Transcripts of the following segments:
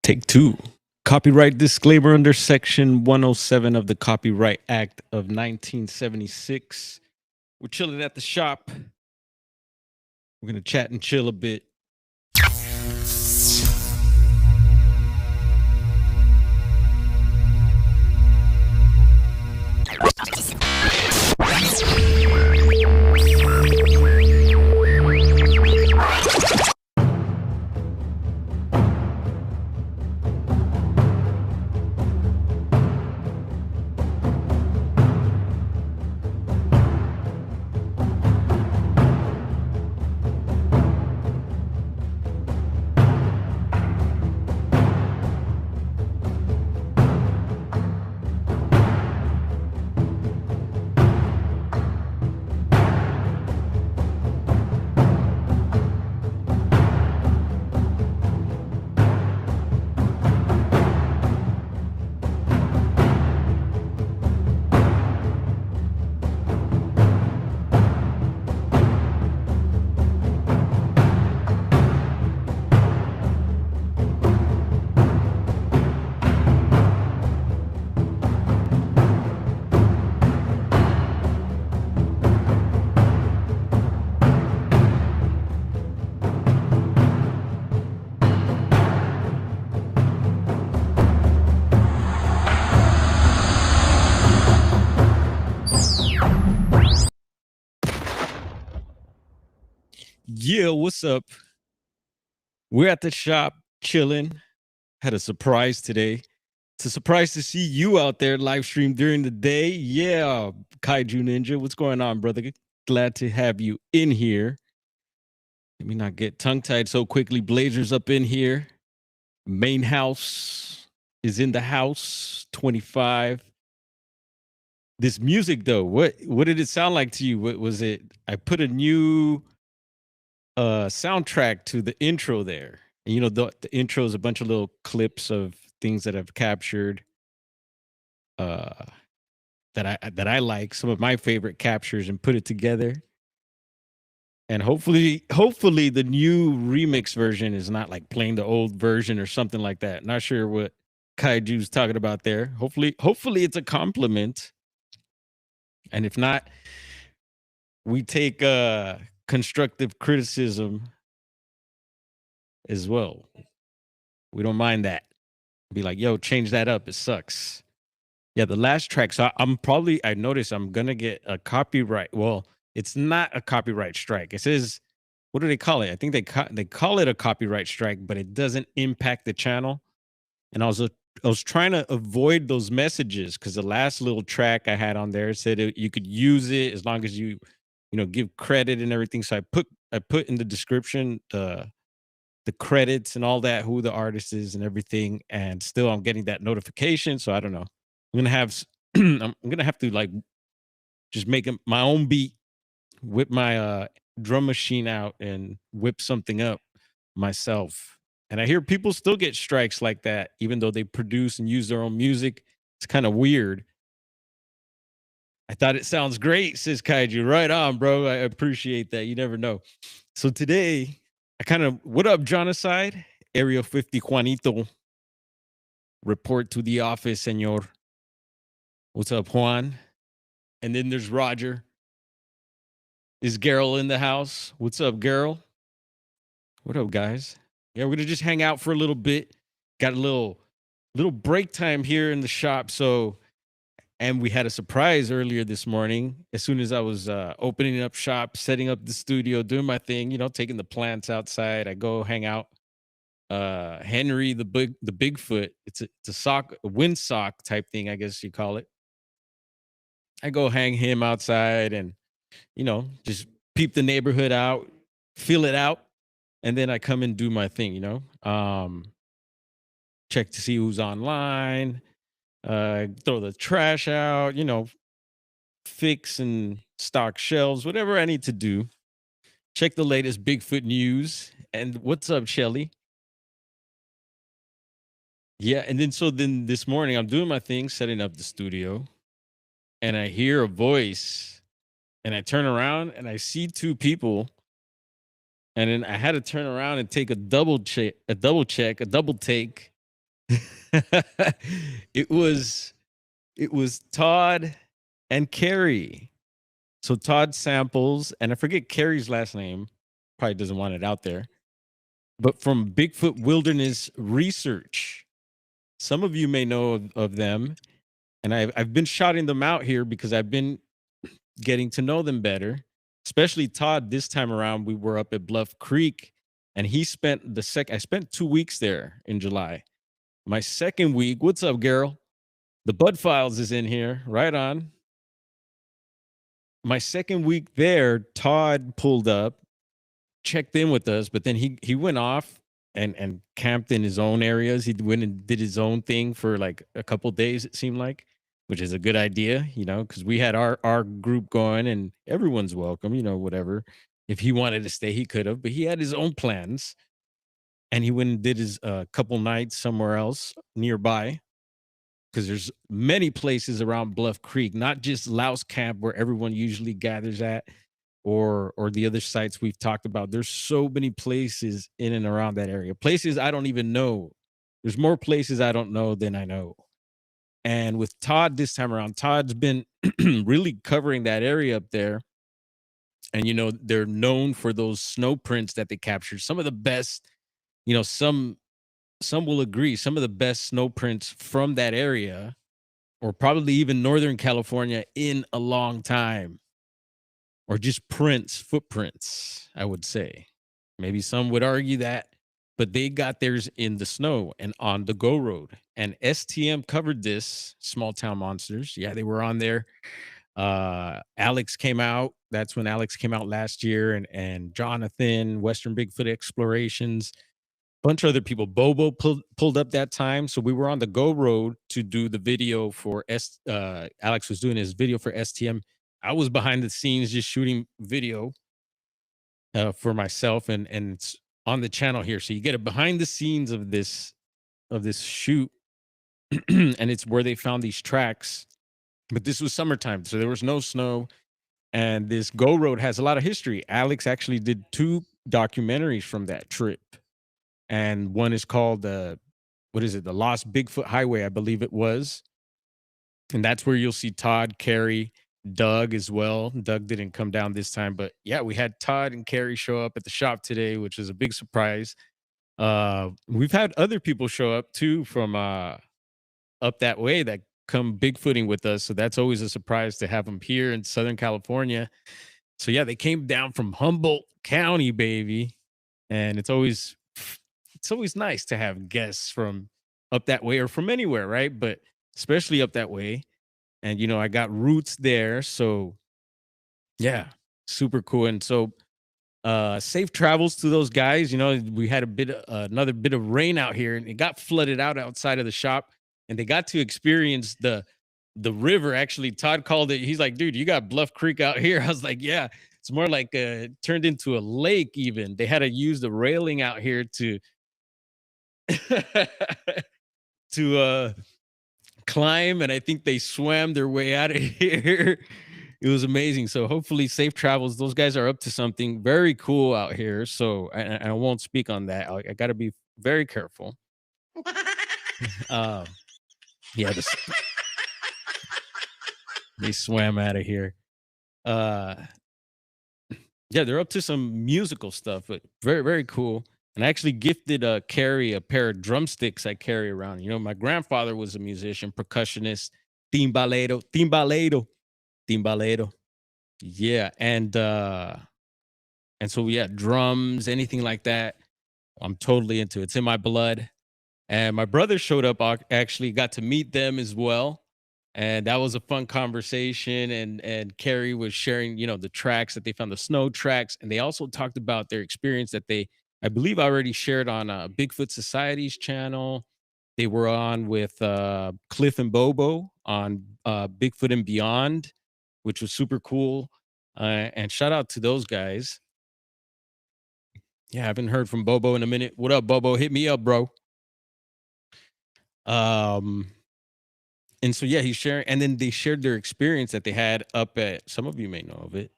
Take two. Copyright disclaimer under Section 107 of the Copyright Act of 1976. We're chilling at the shop. We're going to chat and chill a bit. Yeah, what's up? We're at the shop chilling. Had a surprise today. It's a surprise to see you out there live stream during the day. Yeah, Kaiju Ninja, what's going on, brother? Glad to have you in here. Let me not get tongue-tied so quickly. Blazers up in here. Main house is in the house. 25. This music though, what did it sound like to you? What was it? I put a new soundtrack to the intro there. And you know, the intro is a bunch of little clips of things that I've captured uh that I like, some of my favorite captures, and put it together. And hopefully the new remix version is not like playing the old version or something like that. Not sure what Kaiju's talking about there. Hopefully it's a compliment. And if not, we take constructive criticism as well. We don't mind that. Be like, yo, change that up. It sucks. Yeah, the last track. So I noticed I'm gonna get a copyright. Well, it's not a copyright strike. It says, what do they call it? I think they call it a copyright strike, but it doesn't impact the channel. And I was trying to avoid those messages because the last little track I had on there said you could use it as long as you give credit and everything. So I put in the description the credits and all that, who the artist is and everything, and still I'm getting that notification. So I don't know. I'm gonna have I'm gonna have to like just make my own beat, whip my drum machine out, and whip something up myself. And I hear people still get strikes like that, even though they produce and use their own music. It's kind of weird. I thought it sounds great, says Kaiju. Right on, bro. I appreciate that. You never know. So today, what up, Jonocide? Area 50 Juanito. Report to the office, senor. What's up, Juan? And then there's Roger. Is Gerald in the house? What's up, Gerald? What up, guys? Yeah, we're gonna just hang out for a little bit. Got a little break time here in the shop. And we had a surprise earlier this morning. As soon as I was opening up shop, setting up the studio, doing my thing, taking the plants outside, I go hang out. Henry the Bigfoot. It's a windsock type thing, I guess you call it. I go hang him outside and just peep the neighborhood out, feel it out, and then I come and do my thing. Check to see who's online. Throw the trash out, fix and stock shelves, whatever I need to do. Check the latest Bigfoot news. And what's up, Shelly? Yeah, and then this morning I'm doing my thing, setting up the studio, and I hear a voice, and I turn around and I see two people, and then I had to turn around and take a double take, it was it was Todd and Carrie. So Todd samples, and I forget Carrie's last name. Probably doesn't want it out there. But from Bigfoot Wilderness Research, some of you may know of them, and I've been shouting them out here because I've been getting to know them better. Especially Todd. This time around, we were up at Bluff Creek, and he spent I spent 2 weeks there in July. My second week, what's up, girl? The Bud Files is in here, right on. My second week there, Todd pulled up, checked in with us, but then he went off and camped in his own areas. He went and did his own thing for like a couple days, it seemed like, which is a good idea, because we had our group going and everyone's welcome, whatever. If he wanted to stay, he could have, but he had his own plans, and he went and did his couple nights somewhere else nearby, because there's many places around Bluff Creek, not just Louse Camp where everyone usually gathers at, or the other sites we've talked about. There's so many places in and around that area. Places I don't even know. There's more places I don't know than I know. And with Todd this time around, Todd's been really covering that area up there. And they're known for those snow prints that they captured. Some of the best, some will agree, some of the best snow prints from that area, or probably even Northern California, in a long time, or just footprints, I would say. Maybe some would argue that, but they got theirs in the snow and on the Go Road. And STM covered this, Small Town Monsters. Yeah, they were on there. Alex came out. That's when Alex came out last year, and Jonathan, Western Bigfoot Explorations, bunch of other people. Bobo pulled up that time, so we were on the Go Road to do the video for Alex was doing his video for STM. I was behind the scenes just shooting video for myself, and it's on the channel here, so you get a behind the scenes of this shoot, and it's where they found these tracks. But this was summertime, so there was no snow, and this Go Road has a lot of history. Alex actually did two documentaries from that trip, and one is called what is it? The Lost Bigfoot Highway, I believe it was. And that's where you'll see Todd, Carrie, Doug as well. Doug didn't come down this time, but yeah, we had Todd and Carrie show up at the shop today, which is a big surprise. We've had other people show up too from up that way that come Bigfooting with us. So that's always a surprise to have them here in Southern California. So yeah, they came down from Humboldt County, baby. And it's always nice to have guests from up that way, or from anywhere, right? But especially up that way. And I got roots there, so yeah, super cool. And so safe travels to those guys. We had another bit of rain out here, and it got flooded out outside of the shop, and they got to experience the river. Actually, Todd called it, he's like, dude, you got Bluff Creek out here. I was like, yeah, it's more like turned into a lake. Even they had to use the railing out here to to climb, and I think they swam their way out of here. It was amazing. So hopefully safe travels. Those guys are up to something very cool out here. So I won't speak on that. I got to be very careful. Um, yeah, they swam out of here. Uh, yeah, they're up to some musical stuff, but very, very cool. And I actually gifted Carrie a pair of drumsticks I carry around. My grandfather was a musician, percussionist, timbalero. Yeah, and so yeah, drums, anything like that, I'm totally into. It's in my blood. And my brother showed up, actually got to meet them as well. And that was a fun conversation. And Carrie was sharing, the tracks that they found, the snow tracks. And they also talked about their experience that they, I believe, already shared on Bigfoot Society's channel. They were on with Cliff and Bobo on Bigfoot and Beyond, which was super cool. And shout out to those guys. Yeah, I haven't heard from Bobo in a minute. What up, Bobo? Hit me up, bro. Um, and so yeah, he's sharing, and then they shared their experience that they had up at, some of you may know of it.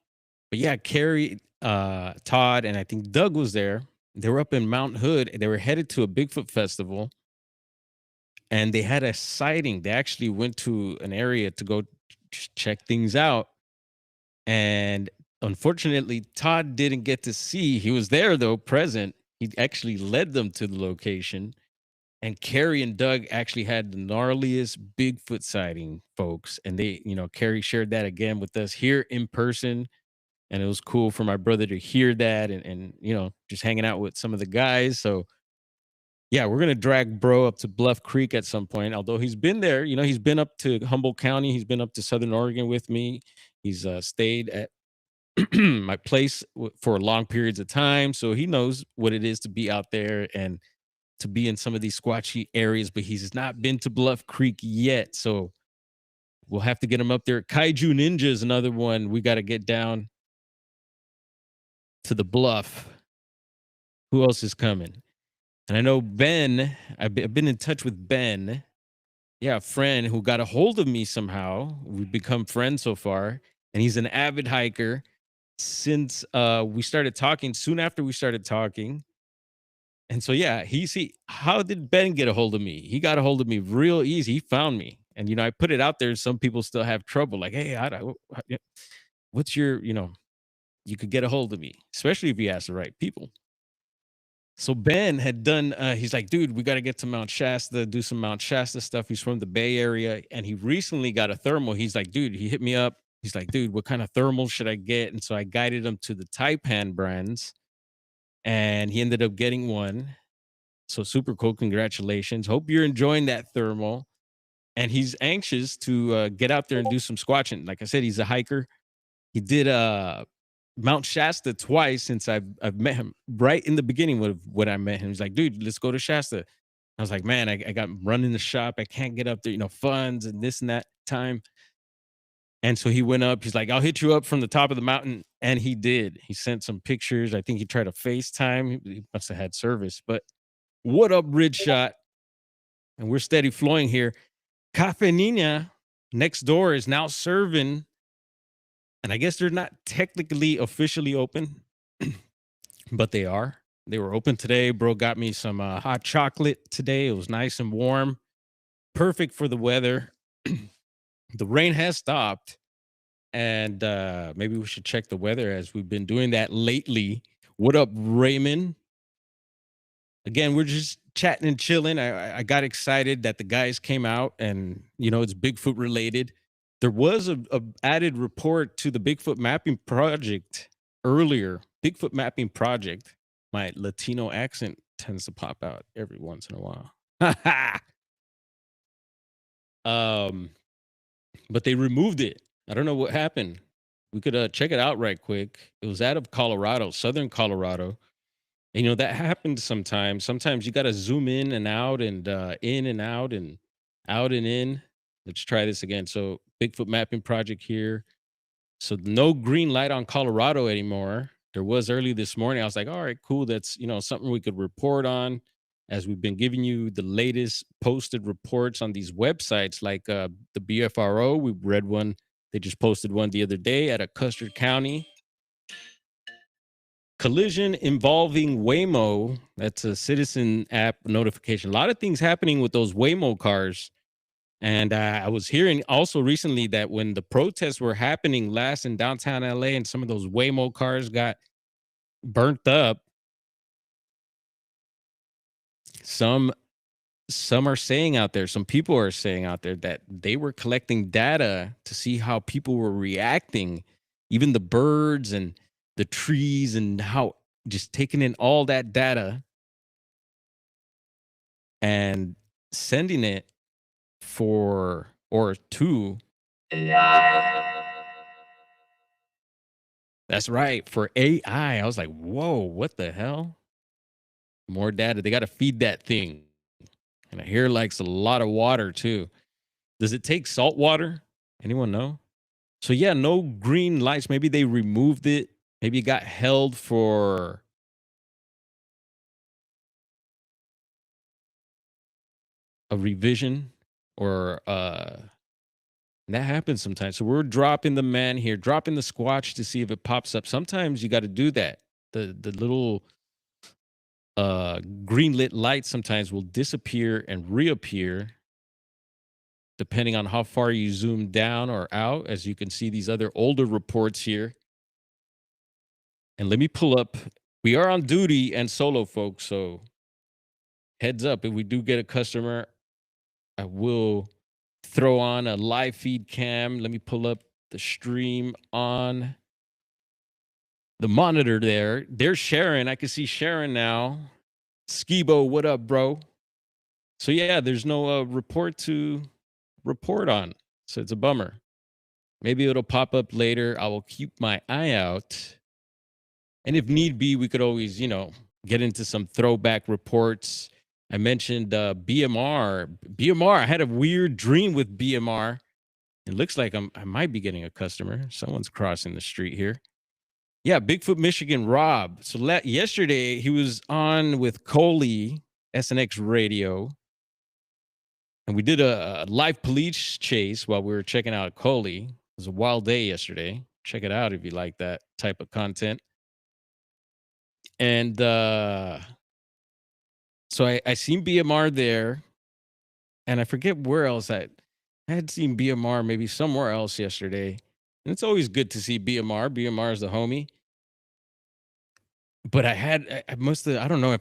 But yeah, Carrie, Todd, and I think Doug was there. They were up in Mount Hood, and they were headed to a Bigfoot festival. and they had a sighting. They actually went to an area to go check things out. And unfortunately, Todd didn't get to see. He was there though, present. He actually led them to the location. And Carrie and Doug actually had the gnarliest Bigfoot sighting, folks. And they, Carrie shared that again with us here in person. And it was cool for my brother to hear that and just hanging out with some of the guys. So yeah, we're gonna drag bro up to Bluff Creek at some point. Although he's been there, he's been up to Humboldt County, he's been up to Southern Oregon with me. He's stayed at my place for long periods of time, so he knows what it is to be out there and to be in some of these squatchy areas. But he's not been to Bluff Creek yet, so we'll have to get him up there. Kaiju Ninja is another one we got to get down to the bluff. Who else is coming? And I know Ben. I've been in touch with Ben. Yeah, a friend who got a hold of me somehow. We've become friends so far, and he's an avid hiker. Since we started talking, soon after we started talking, and so yeah, how did Ben get a hold of me? He got a hold of me real easy. He found me, and I put it out there. Some people still have trouble. Like, hey, what's your, you could get a hold of me, especially if you ask the right people. So Ben had done, he's like, dude, we got to get to Mount Shasta, do some Mount Shasta stuff. He's from the Bay Area and he recently got a thermal. He's like, dude, he hit me up. He's like, dude, what kind of thermal should I get? And so I guided him to the Taipan brands and he ended up getting one. So super cool. Congratulations. Hope you're enjoying that thermal. And he's anxious to get out there and do some squatching. Like I said, he's a hiker. He did Mount Shasta twice since I've met him. Right in the beginning when I met him, he's like, dude, let's go to Shasta. I was like, man, I got running the shop. I can't get up there, funds and this and that time. And so he went up. He's like, I'll hit you up from the top of the mountain. And he did. He sent some pictures. I think he tried to FaceTime. He must have had service. But what up, Ridge Shot? And we're steady flowing here. Cafe Nina next door is now serving. And I guess they're not technically officially open, but they are. They were open today. Bro got me some hot chocolate today. It was nice and warm. Perfect for the weather. The rain has stopped. And maybe we should check the weather as we've been doing that lately. What up, Raymond? Again, we're just chatting and chilling. I got excited that the guys came out and, it's Bigfoot related. There was a added report to the Bigfoot mapping project earlier. Bigfoot mapping project. My Latino accent tends to pop out every once in a while. But they removed it. I don't know what happened. We could check it out right quick. It was out of Colorado, southern Colorado. And that happens sometimes. Sometimes you got to zoom in and out and in and out and out and in. Let's try this again. So Bigfoot mapping project here. So no green light on Colorado anymore. There was early this morning. I was like, all right, cool. That's, something we could report on as we've been giving you the latest posted reports on these websites like the BFRO. We read one. They just posted one the other day out of Custer County. Collision involving Waymo. That's a citizen app notification. A lot of things happening with those Waymo cars. And I was hearing also recently that when the protests were happening last in downtown LA and some of those Waymo cars got burnt up, some are saying out there, some people are saying out there that they were collecting data to see how people were reacting, even the birds and the trees, and how just taking in all that data and sending it to AI. That's right, for AI. I was like, whoa, what the hell? More data. They got to feed that thing. And I hear it likes a lot of water too. Does it take salt water? Anyone know? So yeah, no green lights. Maybe they removed it. Maybe it got held for a revision or that happens sometimes. So we're dropping the man here, dropping the Squatch to see if it pops up. Sometimes you got to do that. The little green lit light sometimes will disappear and reappear. depending on how far you zoom down or out, as you can see these other older reports here. And let me pull up. We are on duty and solo, folks. So heads up, if we do get a customer, I will throw on a live feed cam. Let me pull up the stream on the monitor there. There's Sharon. I can see Sharon now. Skibo, what up, bro? So yeah, there's no report to report on. So it's a bummer. Maybe it'll pop up later. I will keep my eye out. And if need be, we could always, get into some throwback reports. I mentioned BMR. BMR, I had a weird dream with BMR. It looks like I might be getting a customer. Someone's crossing the street here. Yeah, Bigfoot Michigan Rob. So yesterday he was on with Coley, SNX Radio, and we did a live police chase while we were checking out Coley. It was a wild day yesterday. Check it out if you like that type of content. And so I seen BMR there, and I forget where else I had seen BMR, maybe somewhere else yesterday. And it's always good to see BMR. BMR is the homie. But I must have, I don't know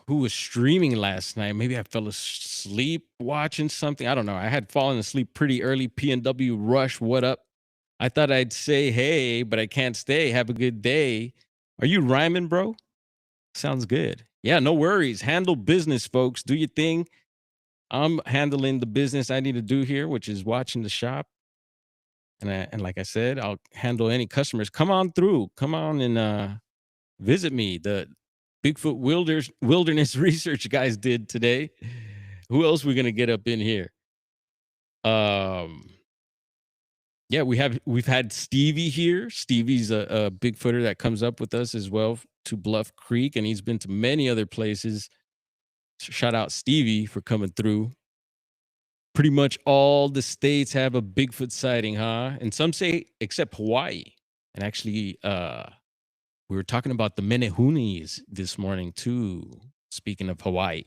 who was streaming last night. Maybe I fell asleep watching something. I don't know. I had fallen asleep pretty early. PNW Rush, what up? I thought I'd say hey, but I can't stay. Have a good day. Are you rhyming, bro? Sounds good. Yeah, no worries. Handle business, folks. Do your thing. I'm handling the business I need to do here, which is watching the shop. And like I said, I'll handle any customers. Come on through. Come on and visit me. The Bigfoot wilderness research guys did today. Who else we gonna get up in here? Yeah, we've had Stevie here. Stevie's a Bigfooter that comes up with us as well to Bluff Creek, and he's been to many other places. So shout out Stevie for coming through. Pretty much all the states have a Bigfoot sighting, huh? And some say except Hawaii. And actually, we were talking about the Menehunis this morning too. Speaking of Hawaii,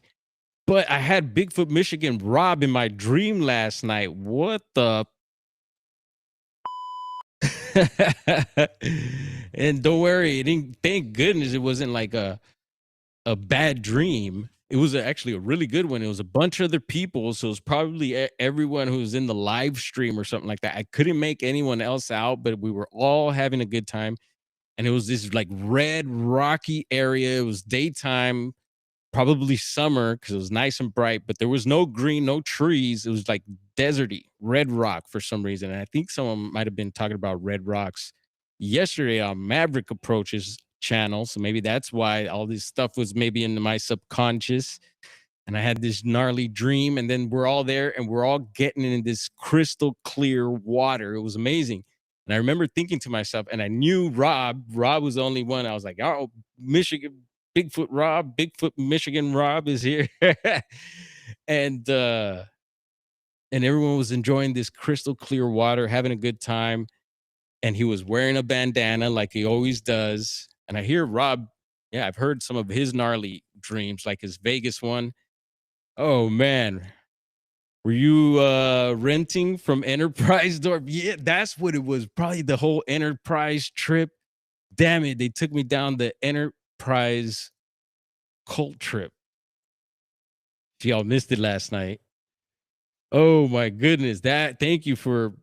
but I had Bigfoot Michigan Rob in my dream last night. What the? And don't worry, thank goodness it wasn't like a bad dream. It was actually a really good one. It was a bunch of other people, so it was probably everyone who was in the live stream or something like that. I couldn't make anyone else out, but we were all having a good time. And it was this like red rocky area. It was daytime, probably summer because it was nice and bright, but there was no green, no trees. It was like deserty, red rock for some reason. And I think someone might have been talking about red rocks yesterday on Maverick Approaches channel. So maybe that's why all this stuff was maybe into my subconscious. And I had this gnarly dream, and then we're all there and we're all getting in this crystal clear water. It was amazing. And I remember thinking to myself, and I knew Rob was the only one. I was like, oh, Michigan, Bigfoot Michigan Rob is here. and everyone was enjoying this crystal clear water, having a good time. And he was wearing a bandana like he always does. And I hear Rob, yeah, I've heard some of his gnarly dreams, like his Vegas one. Oh man, were you renting from Enterprise Dorp? Yeah, that's what it was. Probably the whole Enterprise trip. Damn it, they took me down the Enterprise cult trip. Y'all missed it last night. Oh my goodness. Thank you for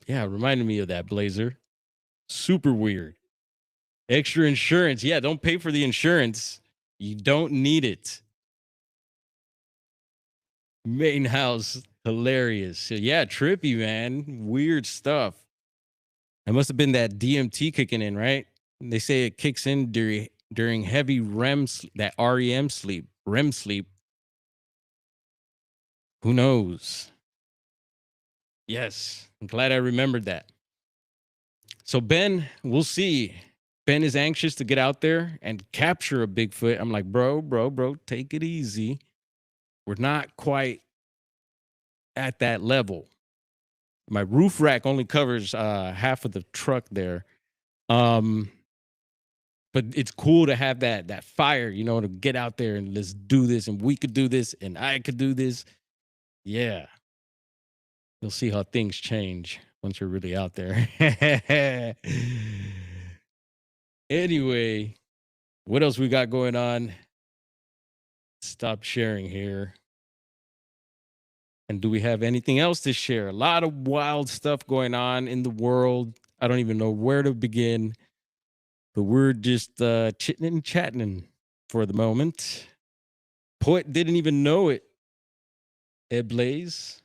reminding me of that, Blazer. Super weird. Extra insurance. Yeah, don't pay for the insurance. You don't need it. Main house, hilarious. So yeah, trippy, man. Weird stuff. It must have been that DMT kicking in, right? They say it kicks in during heavy REM that REM sleep, REM sleep. Who knows? Yes, I'm glad I remembered that. So Ben, we'll see. Ben is anxious to get out there and capture a Bigfoot. I'm like, bro, take it easy. We're not quite at that level. My roof rack only covers half of the truck there. But it's cool to have that fire, to get out there and let's do this, and we could do this, and I could do this. Yeah. You'll see how things change once you're really out there. Anyway, what else we got going on? Stop sharing here. And do we have anything else to share? A lot of wild stuff going on in the world. I don't even know where to begin, but we're just chitting and chatting for the moment. Poet didn't even know it. Ed Blaze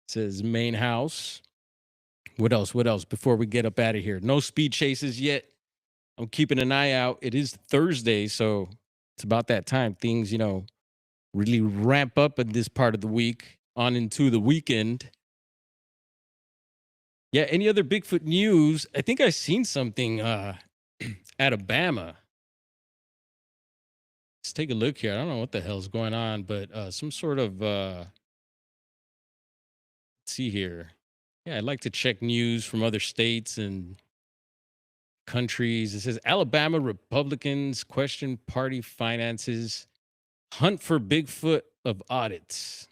says main house. What else? What else before we get up out of here? No speed chases yet. I'm keeping an eye out. It is Thursday, so it's about that time. Things, really ramp up in this part of the week on into the weekend. Yeah, any other Bigfoot news? I think I seen something Alabama. Let's take a look here. I don't know what the hell's going on, but some sort of let's see here. Yeah, I'd like to check news from other states and countries. It says Alabama Republicans question party finances, hunt for Bigfoot of audits.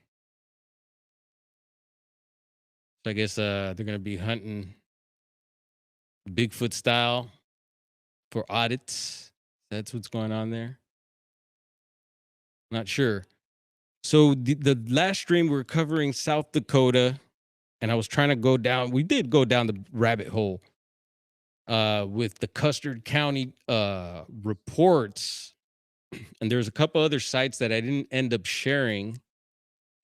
So I guess they're going to be hunting Bigfoot style for audits. That's what's going on there. Not sure. So the last stream we are covering South Dakota, and I was trying to go down. We did go down the rabbit hole with the Custer County reports, and there's a couple other sites that I didn't end up sharing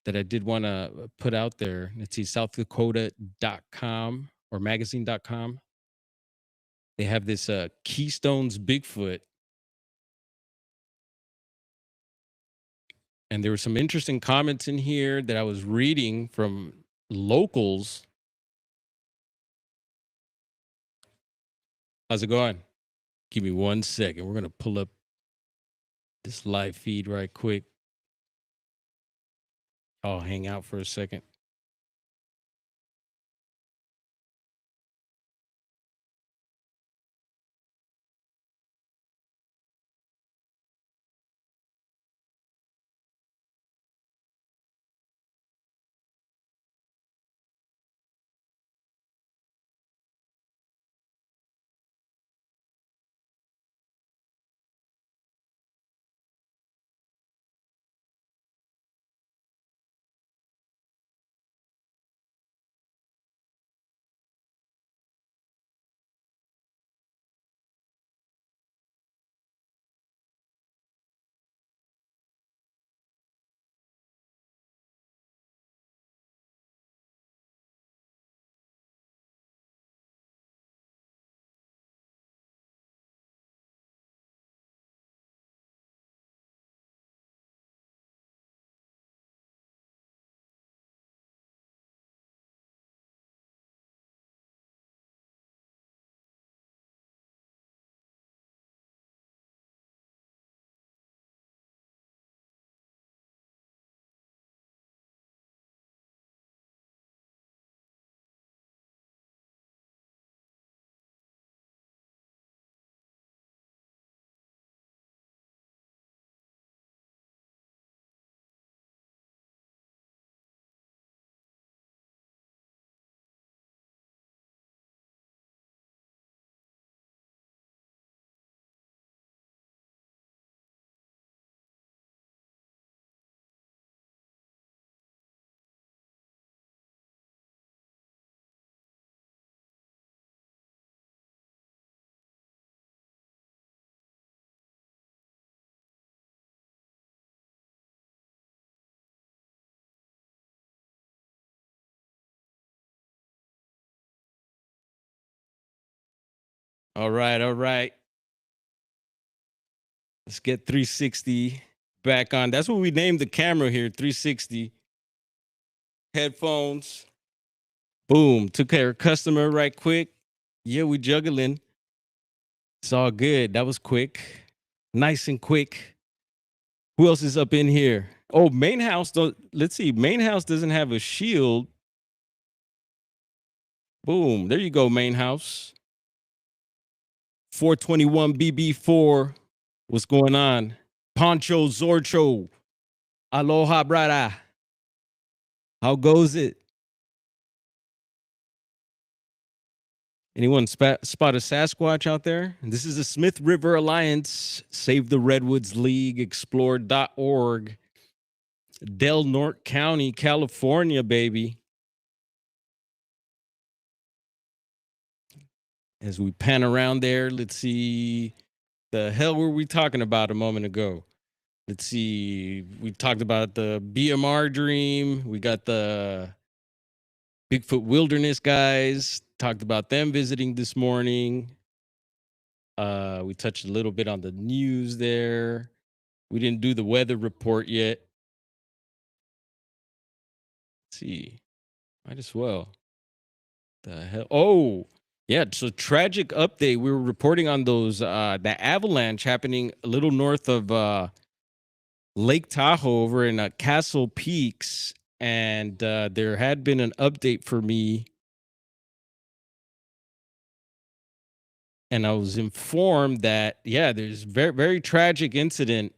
that I did want to put out there. Let's see, southdakota.com or magazine.com. They have this Keystones Bigfoot. And there were some interesting comments in here that I was reading from locals. How's it going? Give me 1 second. We're going to pull up this live feed right quick. I'll hang out for a second. All right, all right. Let's get 360 back on. That's what we named the camera here, 360. Headphones. Boom. Took care of customer right quick. Yeah, we juggling. It's all good. That was quick. Nice and quick. Who else is up in here? Oh, main house. Let's see. Main house doesn't have a shield. Boom. There you go, main house. 421 BB4. What's going on? Poncho Zorcho. Aloha, brada. How goes it? Anyone spot a Sasquatch out there? This is the Smith River Alliance, Save the Redwoods League, explore.org, Del Norte County, California, baby. As we pan around there, let's see, the hell were we talking about a moment ago? Let's see, we talked about the BMR dream. We got the Bigfoot Wilderness guys, talked about them visiting this morning. We touched a little bit on the news there. We didn't do the weather report yet. Let's see, might as well. The hell? Oh, yeah. So tragic update. We were reporting on those the avalanche happening a little north of Lake Tahoe over in Castle Peaks, and there had been an update for me, and I was informed that there's very tragic incident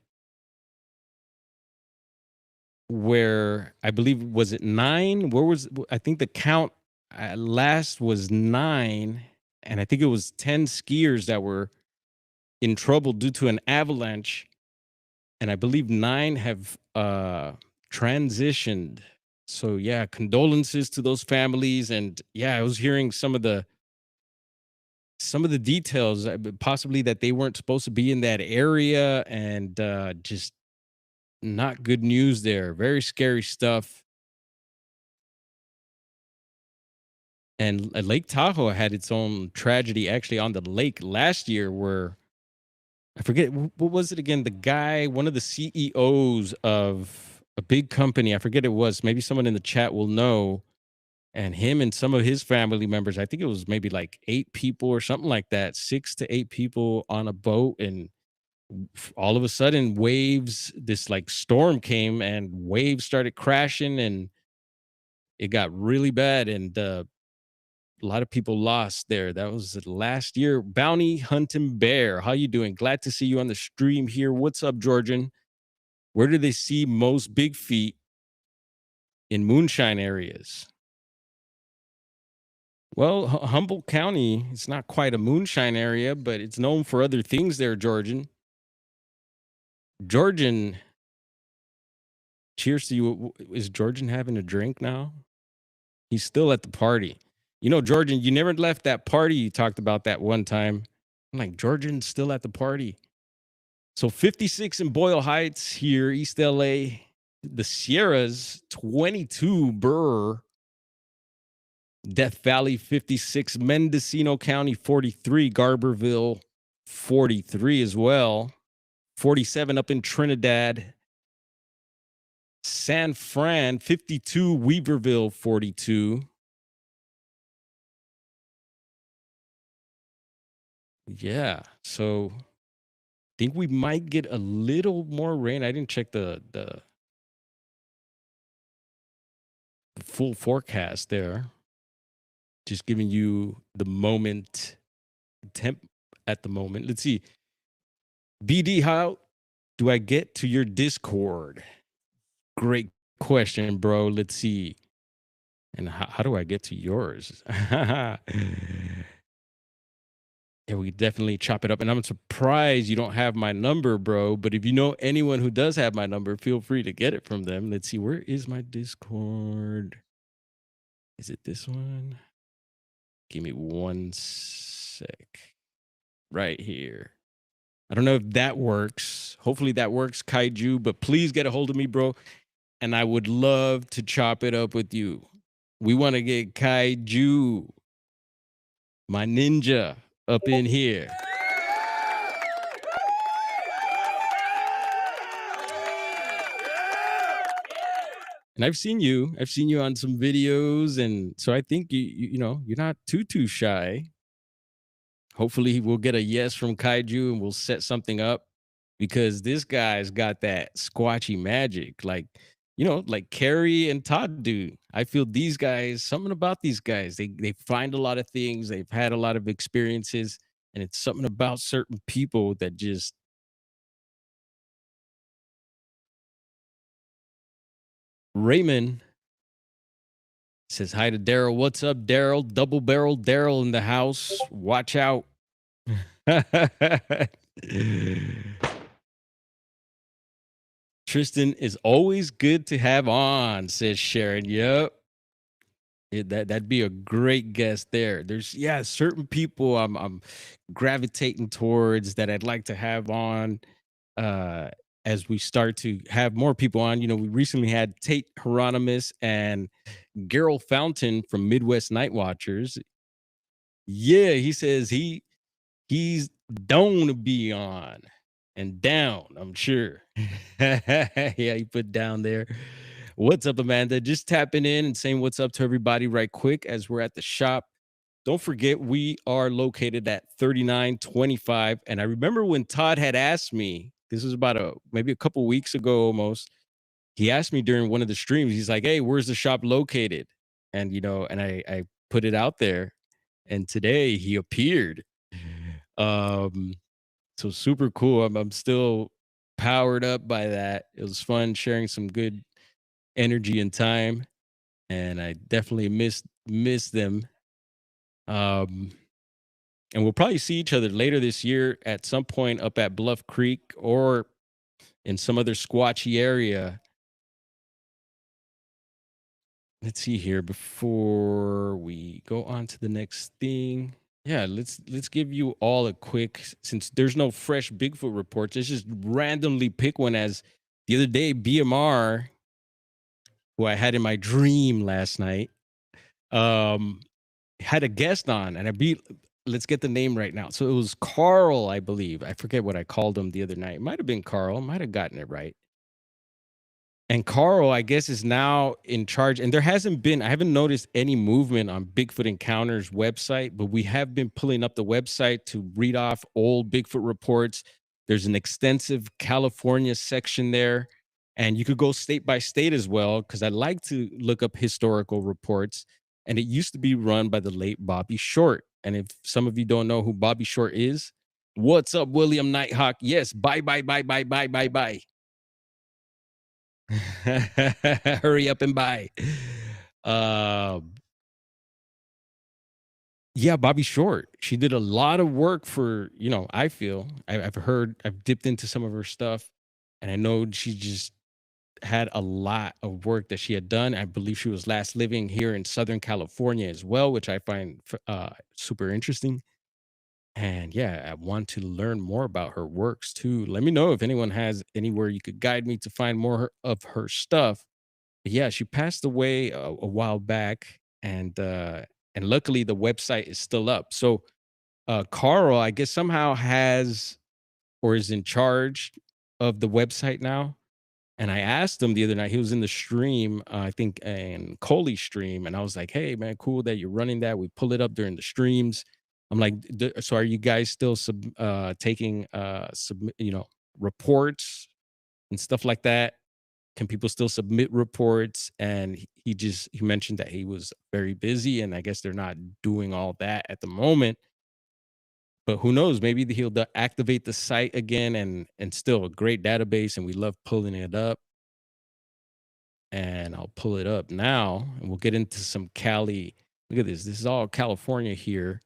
where I believe was it 9? Where was I think the count last was 9, and I think it was 10 skiers that were in trouble due to an avalanche, and I believe 9 have transitioned. So yeah, condolences to those families, and yeah, I was hearing some of the details, possibly that they weren't supposed to be in that area, and just not good news there. Very scary stuff. And Lake Tahoe had its own tragedy actually on the lake last year, where I forget what was it again. The guy, one of the CEOs of a big company, I forget it was. Maybe someone in the chat will know. And him and some of his family members, I think it was maybe like 8 people or something like that, 6 to 8 people on a boat, and all of a sudden waves, this like storm came and waves started crashing, and it got really bad, and a lot of people lost there. That was last year. Bounty hunting bear, how you doing? Glad to see you on the stream here. What's up, Georgian? Where do they see most big feet in moonshine areas? Well, Humboldt County, it's not quite a moonshine area, but it's known for other things there, Georgian. Georgian, cheers to you. Is Georgian having a drink now? He's still at the party. You know, Georgian, you never left that party you talked about that one time. I'm like, Georgian's still at the party. So 56 in Boyle Heights here, East LA. The Sierras, 22 Burr. Death Valley, 56. Mendocino County, 43. Garberville, 43 as well. 47 up in Trinidad. San Fran, 52. Weaverville, 42. Yeah, so I think we might get a little more rain. I didn't check the full forecast there. Just giving you the moment temp at the moment. Let's see. BD, how do I get to your Discord? Great question, bro. Let's see. And how do I get to yours? Yeah, we definitely chop it up. And I'm surprised you don't have my number, bro. But if you know anyone who does have my number, feel free to get it from them. Let's see. Where is my Discord? Is it this one? Give me one sec. Right here. I don't know if that works. Hopefully that works, Kaiju. But please get a hold of me, bro. And I would love to chop it up with you. We want to get Kaiju, my ninja, up in here. And I've seen you. I've seen you on some videos, and so I think you're not too shy. Hopefully, we'll get a yes from Kaiju, and we'll set something up, because this guy's got that squatchy magic, like Carrie and Todd do. I feel these guys, something about these guys, they find a lot of things. They've had a lot of experiences, and it's something about certain people that just Raymond Says hi to Daryl. What's up, Daryl? Double barrel Daryl in the house. Watch out. Tristan is always good to have on, says Sharon. Yep. That'd be a great guest there. There's certain people I'm gravitating towards that I'd like to have on uh as we start to have more people on. We recently had Tate Hieronymus and Gerald Fountain from Midwest Night Watchers. Yeah, he says he's down to be on and down, I'm sure. Yeah, he put down there. What's up, Amanda? Just tapping in and saying what's up to everybody right quick as we're at the shop. Don't forget, we are located at 3925. And I remember when Todd had asked me, this was about maybe a couple weeks ago almost. He asked me during one of the streams, he's like, hey, where's the shop located? And, and I put it out there. And today he appeared. So super cool. I'm still powered up by that. It was fun sharing some good energy and time. And I definitely miss them. And we'll probably see each other later this year at some point up at Bluff Creek or in some other squatchy area. Let's see here before we go on to the next thing. Yeah, let's give you all a quick, since there's no fresh Bigfoot reports. Let's just randomly pick one. As the other day, BMR, who I had in my dream last night, had a guest on, and let's get the name right now. So it was Carl, I believe. I forget what I called him the other night. It might have been Carl. Might have gotten it right. And Carl, I guess, is now in charge. And I haven't noticed any movement on Bigfoot Encounters website, but we have been pulling up the website to read off old Bigfoot reports. There's an extensive California section there. And you could go state by state as well, because I like to look up historical reports. And it used to be run by the late Bobby Short. And if some of you don't know who Bobby Short is, what's up, William Nighthawk? Yes, bye. Hurry up and buy. Yeah, Bobby Short. She did a lot of work for, I feel I've dipped into some of her stuff, and I know she just had a lot of work that she had done. I believe she was last living here in Southern California as well, which I find super interesting. And yeah, I want to learn more about her works too. Let me know if anyone has anywhere you could guide me to find more of her stuff. Yeah, she passed away a while back, and luckily the website is still up. So Carl, I guess, somehow has or is in charge of the website now. And I asked him the other night, he was in the stream, I think in Coley's stream, and I was like, hey man, cool that you're running that. We pull it up during the streams. I'm like, so are you guys still taking reports and stuff like that? Can people still submit reports? And he mentioned that he was very busy, and I guess they're not doing all that at the moment. But who knows? Maybe he'll activate the site again, and still a great database, and we love pulling it up. And I'll pull it up now, and we'll get into some Cali. Look at this. This is all California here.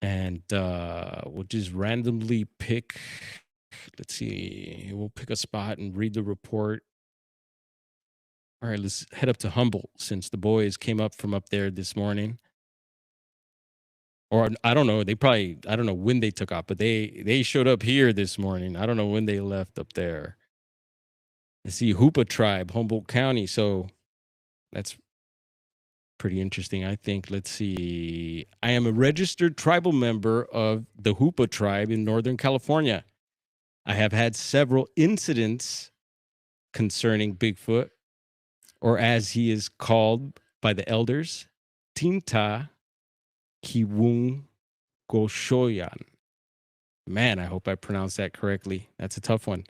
And we'll just randomly pick. Let's see. We'll pick a spot and read the report. All right, let's head up to Humboldt, since the boys came up from up there this morning. Or I don't know. I don't know when they took off, but they showed up here this morning. I don't know when they left up there. Let's see, Hoopa tribe, Humboldt County. So that's pretty interesting, I think. Let's see. I am a registered tribal member of the Hoopa tribe in Northern California. I have had several incidents concerning Bigfoot, or as he is called by the elders, Tinta Kiwung Goshoyan. Man, I hope I pronounced that correctly. That's a tough one.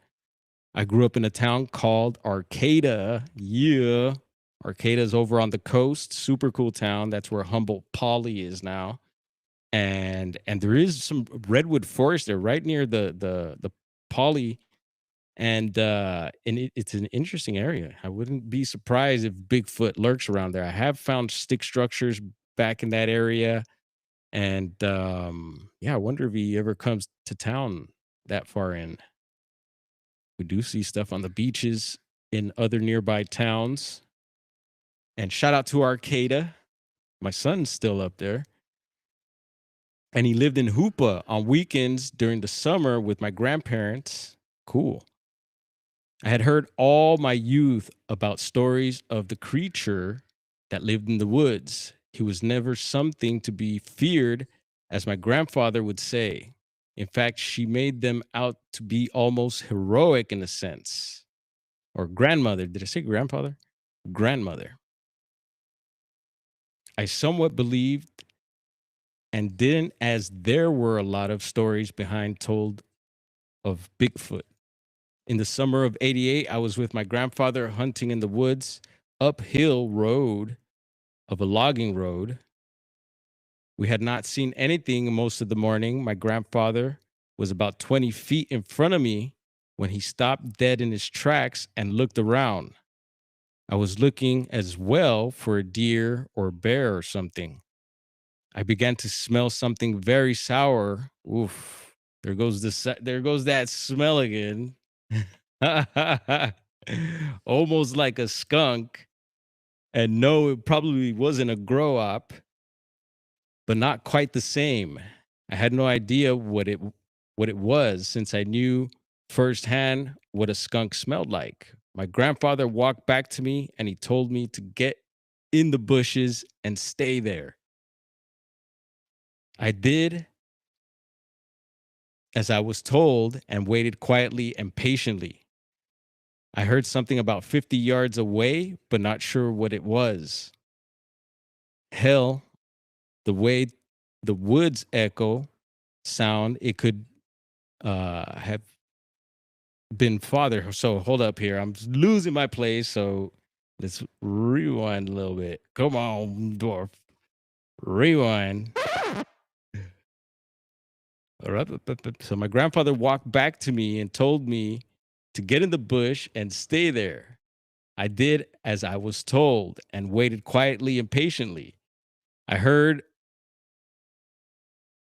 I grew up in a town called Arcata. Yeah. Arcata is over on the coast. Super cool town. That's where Humboldt Poly is now. And there is some redwood forest there right near the Poly And it's an interesting area. I wouldn't be surprised if Bigfoot lurks around there. I have found stick structures back in that area, and yeah, I wonder if he ever comes to town that far in. We do see stuff on the beaches in other nearby towns. And shout out to Arcata. My son's still up there. And he lived in Hoopa on weekends during the summer with my grandparents. Cool. I had heard all my youth about stories of the creature that lived in the woods. He was never something to be feared, as my grandfather would say. In fact, she made them out to be almost heroic in a sense. Or grandmother. Did I say grandfather? Grandmother. I somewhat believed and didn't, as there were a lot of stories behind told of Bigfoot. In the summer of '88, I was with my grandfather hunting in the woods, uphill road of a logging road. We had not seen anything most of the morning. My grandfather was about 20 feet in front of me when he stopped dead in his tracks and looked around. I was looking as well for a deer or bear or something. I began to smell something very sour. Oof. There goes that smell again. Almost like a skunk. And no, it probably wasn't a grow up, but not quite the same. I had no idea what it was, since I knew firsthand what a skunk smelled like. My grandfather walked back to me and he told me to get in the bushes and stay there. I did as I was told and waited quietly and patiently. I heard something about 50 yards away, but not sure what it was. Hell, the way the woods echo sound, it could have been father. So hold up here. I'm losing my place. So let's rewind a little bit. Come on, dwarf. Rewind. All right. So my grandfather walked back to me and told me to get in the bush and stay there. I did as I was told and waited quietly and patiently. I heard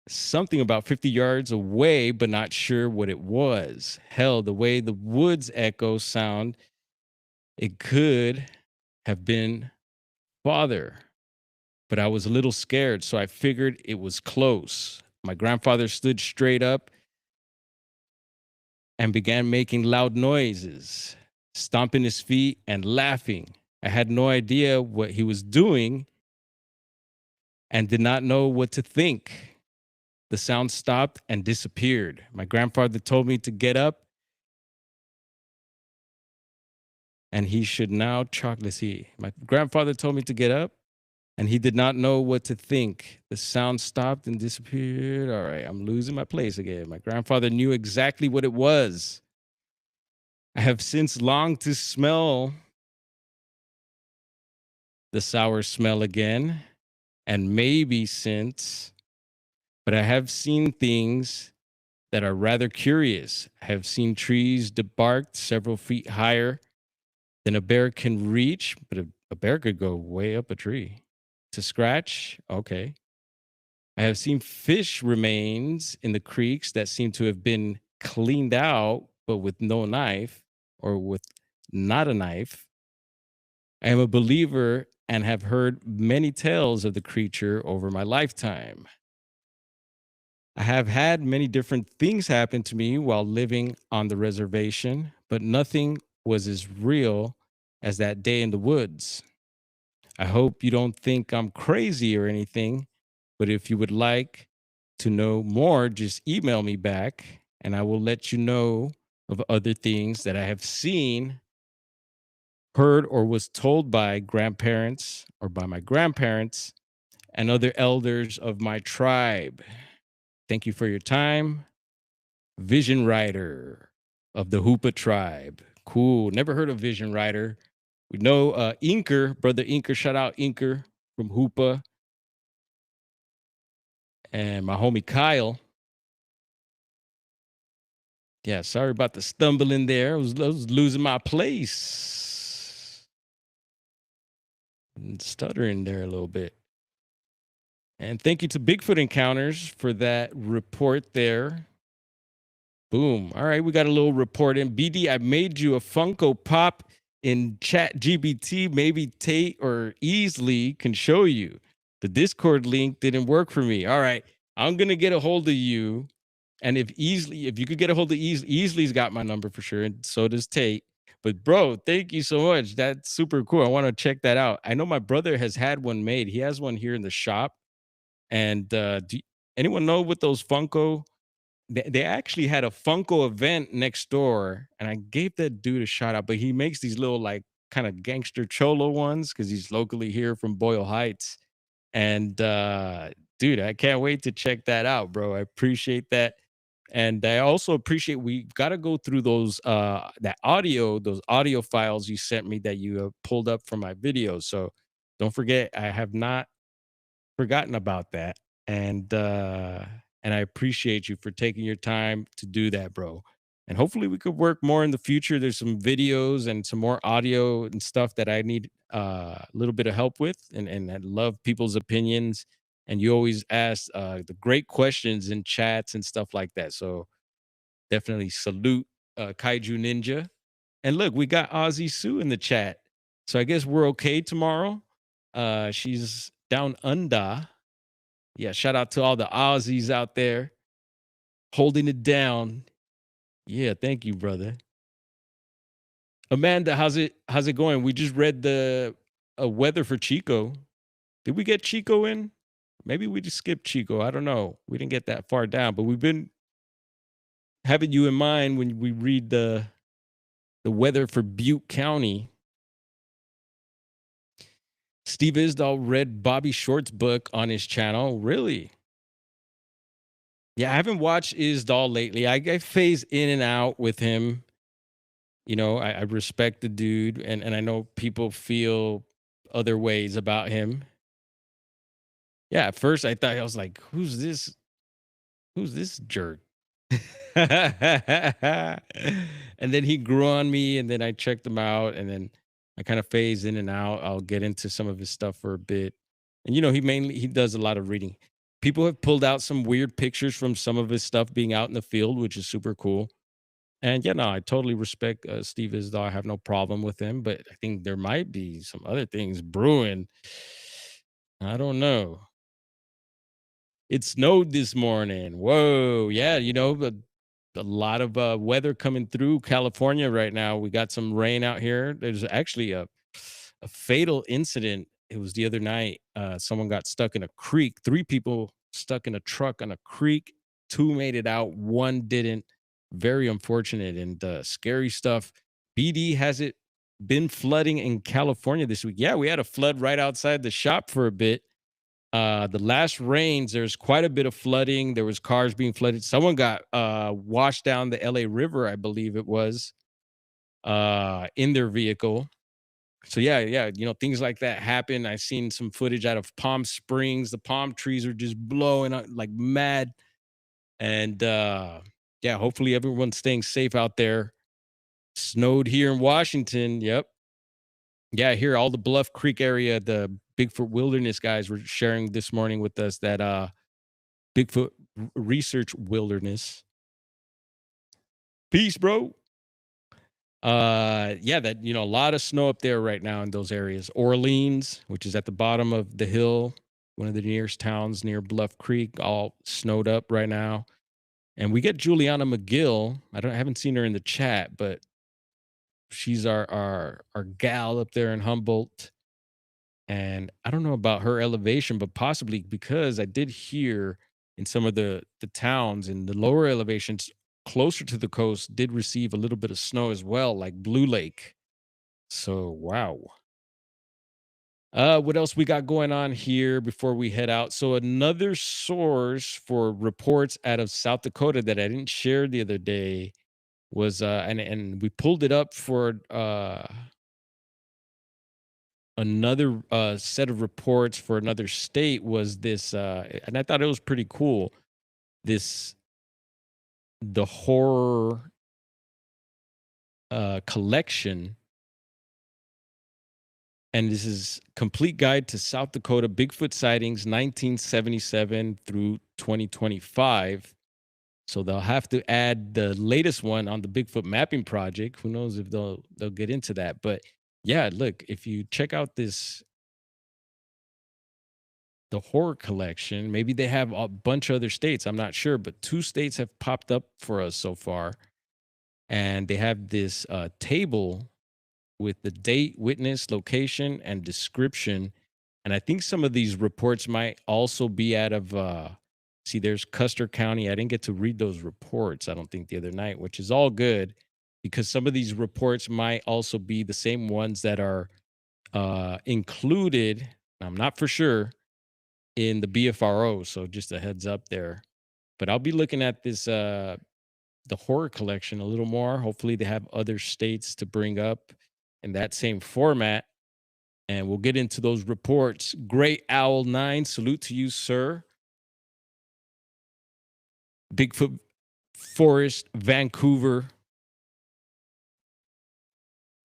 something about 50 yards away, but not sure what it was. Hell, the way the woods echo sound, it could have been father, but I was a little scared, so I figured it was close. My grandfather stood straight up and began making loud noises, stomping his feet and laughing. I had no idea what he was doing and did not know what to think. The sound stopped and disappeared. My grandfather told me to get up and he should now chalk. Let's see. My grandfather told me to get up and he did not know what to think. The sound stopped and disappeared. All right, I'm losing my place again. My grandfather knew exactly what it was. I have since longed to smell the sour smell again, and maybe since, but I have seen things that are rather curious. I have seen trees debarked several feet higher than a bear can reach, but a bear could go way up a tree. To scratch, okay. I have seen fish remains in the creeks that seem to have been cleaned out, but with no knife or with not a knife. I am a believer and have heard many tales of the creature over my lifetime. I have had many different things happen to me while living on the reservation, but nothing was as real as that day in the woods. I hope you don't think I'm crazy or anything, but if you would like to know more, just email me back and I will let you know of other things that I have seen, heard, or was told by grandparents or by my grandparents and other elders of my tribe. Thank you for your time. Vision Rider of the Hoopa tribe. Cool. Never heard of Vision Rider. We know Inker, brother Inker. Shout out Inker from Hoopa. And my homie Kyle. Yeah, sorry about the stumbling there. I was losing my place and stuttering there a little bit. And thank you to Bigfoot Encounters for that report there. Boom. All right, we got a little report in. BD, I made you a Funko Pop in Chat GBT. Maybe Tate or Easley can show you. The Discord link didn't work for me. All right, I'm gonna get a hold of you. And if you could get a hold of Easley's got my number for sure, and so does Tate. But bro, thank you so much. That's super cool. I want to check that out. I know my brother has had one made. He has one here in the shop. And anyone know what those Funko? They actually had a Funko event next door, and I gave that dude a shout out. But he makes these little like kind of gangster cholo ones because he's locally here from Boyle Heights. And dude, I can't wait to check that out, bro. I appreciate that. And I also appreciate we got to go through those audio files you sent me that you pulled up from my videos. So don't forget, I have not forgotten about that. And and I appreciate you for taking your time to do that, bro. And hopefully we could work more in the future. There's some videos and some more audio and stuff that I need a little bit of help with, and I love people's opinions. And you always ask the great questions in chats and stuff like that. So definitely salute Kaiju Ninja. And look, we got Ozzy Sue in the chat. So I guess we're okay tomorrow. She's down under. Yeah, shout out to all the Aussies out there holding it down. Yeah, thank you, brother. Amanda, how's it going? We just read the weather for Chico. Did we get Chico in? Maybe we just skipped Chico. I don't know. We didn't get that far down, but we've been having you in mind when we read the weather for Butte County. Steve Isdall read Bobby Short's book on his channel. Really? Yeah, I haven't watched Isdall lately. I phase in and out with him. You know, I respect the dude, and I know people feel other ways about him. Yeah, at first I thought I was like, "Who's this? Who's this jerk?" And then he grew on me, and then I checked him out, and then I kind of phase in and out. I'll get into some of his stuff for a bit, and he does a lot of reading. People have pulled out some weird pictures from some of his stuff being out in the field, which is super cool. And yeah, no, I totally respect Steve Isdall. I have no problem with him, but I think there might be some other things brewing. I don't know. It snowed this morning. Whoa, yeah, but a lot of weather coming through California right now. We got some rain out here. There's actually a fatal incident. It was the other night. Someone got stuck in a creek. Three people stuck in a truck on a creek. Two made it out. One didn't. Very unfortunate and scary stuff. BD, has it been flooding in California this week? Yeah, we had a flood right outside the shop for a bit. The last rains, there's quite a bit of flooding. There was cars being flooded. Someone got washed down the LA River, I believe it was, in their vehicle. So yeah, things like that happen. I've seen some footage out of Palm Springs. The palm trees are just blowing up like mad. And yeah, hopefully everyone's staying safe out there. Snowed here in Washington. Yep. Yeah, here all the Bluff Creek area, the Bigfoot Wilderness guys were sharing this morning with us that Bigfoot Research Wilderness. Peace, bro. Yeah, that a lot of snow up there right now in those areas. Orleans, which is at the bottom of the hill, one of the nearest towns near Bluff Creek, all snowed up right now. And we get Juliana McGill. I haven't seen her in the chat, but she's our gal up there in Humboldt. And I don't know about her elevation, but possibly because I did hear in some of the towns in the lower elevations closer to the coast did receive a little bit of snow as well, like Blue Lake. So wow. What else we got going on here before we head out? So another source for reports out of South Dakota that I didn't share the other day was and we pulled it up for another set of reports for another state was this and I thought it was pretty cool. This the horror collection, and this is complete guide to South Dakota Bigfoot sightings 1977 through 2025. So they'll have to add the latest one on the Bigfoot mapping project. Who knows if they'll get into that. But yeah, look, if you check out this the horror collection, maybe they have a bunch of other states. I'm not sure, but 2 states have popped up for us so far. And they have this table with the date, witness, location, and description. And I think some of these reports might also be out of see, there's Custer County. I didn't get to read those reports, I don't think, the other night, which is all good because some of these reports might also be the same ones that are included. I'm not for sure in the BFRO, so just a heads up there. But I'll be looking at this the horror collection a little more. Hopefully they have other states to bring up in that same format, and we'll get into those reports. Great Owl 9, salute to you, sir. Bigfoot Forest, Vancouver.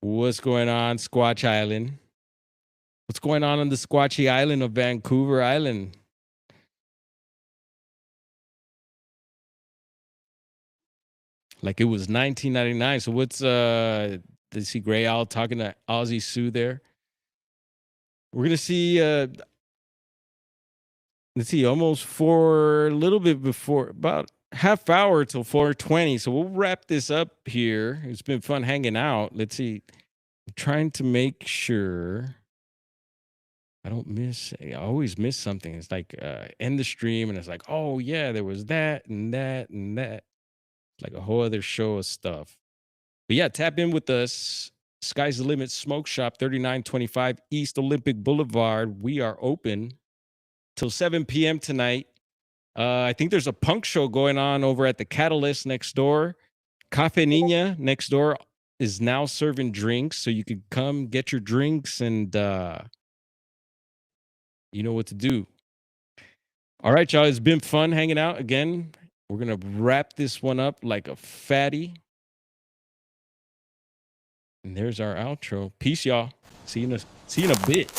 What's going on, Squatch Island? What's going on the Squatchy Island of Vancouver Island? Like it was 1999. So what's did see Gray Owl talking to Aussie Sue there? We're gonna see let's see, almost for a little bit before about half hour till 4:20. So we'll wrap this up here. It's been fun hanging out. Let's see. I'm trying to make sure I don't miss. I always miss something. It's like end the stream, and it's like, oh yeah, there was that and that and that. It's like a whole other show of stuff. But yeah, tap in with us. Sky's the Limit Smoke Shop, 3925 East Olympic Boulevard. We are open till 7 p.m. tonight. I think there's a punk show going on over at the Catalyst next door. Cafe Nina next door is now serving drinks, so you could come get your drinks and you know what to do. All right, y'all. It's been fun hanging out again. We're gonna wrap this one up like a fatty. And there's our outro. Peace, y'all. See you in a bit.